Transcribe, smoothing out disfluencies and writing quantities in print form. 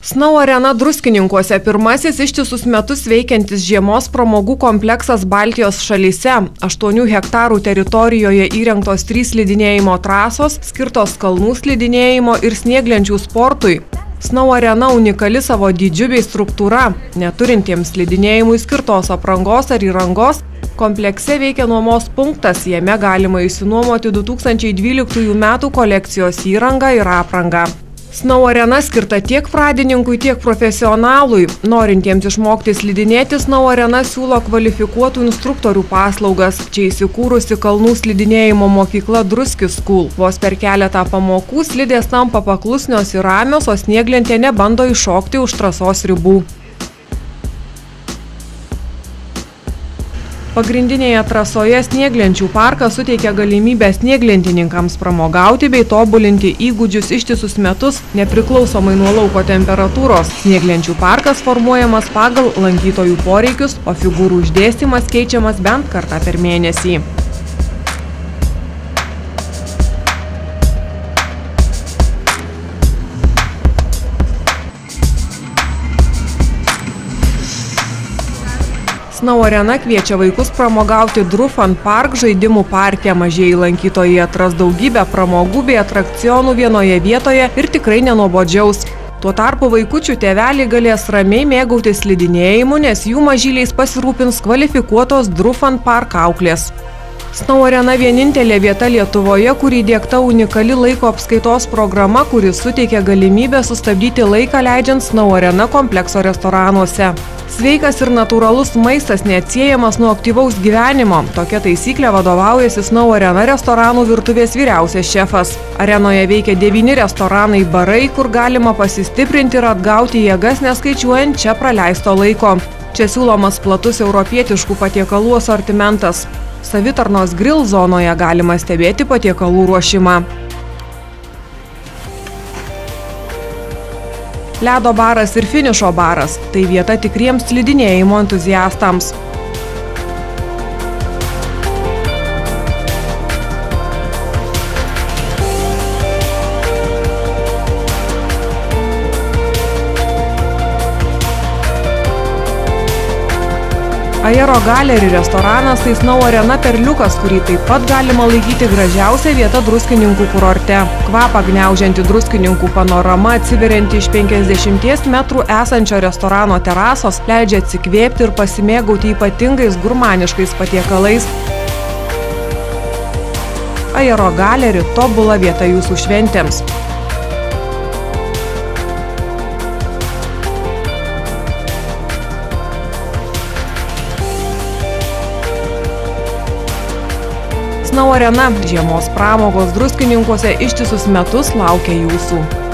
Snow Arena Druskininkuose pirmasis ištisus metus veikiantis žiemos pramogų kompleksas Baltijos šalyse. 8 hektarų teritorijoje įrengtos 3 slidinėjimo trasos, skirtos kalnų slidinėjimo ir snieglenčių sportui. Snow Arena unikali savo dydžiu bei struktūra. Neturintiems slidinėjimui skirtos aprangos ar įrangos, komplekse veikia nuomos punktas, jame galima išsinuomoti 2012 metų kolekcijos įrangą ir aprangą. Snow Arena skirta tiek pradininkui, tiek profesionalui. Norintiems išmokti slidinėti, Snow Arena siūlo kvalifikuotų instruktorių paslaugas. Čia įsikūrusi kalnų slidinėjimo mokykla Druski School. Vos per keletą pamokų slidės tampa paklusnios ir ramios, o snieglentė nebando iššokti už trasos ribų. Pagrindinėje trasoje snieglenčių parkas suteikia galimybę snieglentininkams pramogauti bei tobulinti įgūdžius ištisus metus, nepriklausomai nuo lauko temperatūros. Snieglenčių parkas formuojamas pagal lankytojų poreikius, o figūrų išdėstymas keičiamas bent kartą per mėnesį. Snow Arena kviečia vaikus pramogauti Drufan Park žaidimų parke. Mažieji lankytojai atras daugybę pramogų bei atrakcionų vienoje vietoje ir tikrai nenuobodžiaus. Tuo tarpu vaikučių tėveliai galės ramiai mėgautis slidinėjimu, nes jų mažyliais pasirūpins kvalifikuotos Drufan Park auklės. Snow Arena vienintelė vieta Lietuvoje, kur įdiegta unikali laiko apskaitos programa, kuris suteikia galimybę sustabdyti laiką leidžiant Snow Arena komplekso restoranuose. Sveikas ir natūralus maistas neatsiejamas nuo aktyvaus gyvenimo. Tokia taisyklė vadovaujasi Snow Arena restoranų virtuvės vyriausias šefas. Arenoje veikia 9 restoranai barai, kur galima pasistiprinti ir atgauti jėgas, neskaičiuojant čia praleisto laiko. Čia siūlomas platus europietiškų patiekalų asortimentas. Savitarnos grill zonoje galima stebėti patiekalų ruošimą. Ledo baras ir finišo baras – tai vieta tikriems slidinėjimo entuziastams. Aero Gallery restoranas tai Snow Arena perliukas, kurį taip pat galima laikyti gražiausia vieta Druskininkų kurorte. Kvapą gniaužianti Druskininkų panorama, atsiverianti iš 50 metrų esančio restorano terasos, leidžia atsikvėpti ir pasimėgauti ypatingais gurmaniškais patiekalais. Aero Gallery – tobula vieta jūsų šventėms. Snow Arena žiemos pramogos Druskininkuose ištisus metus laukia jūsų.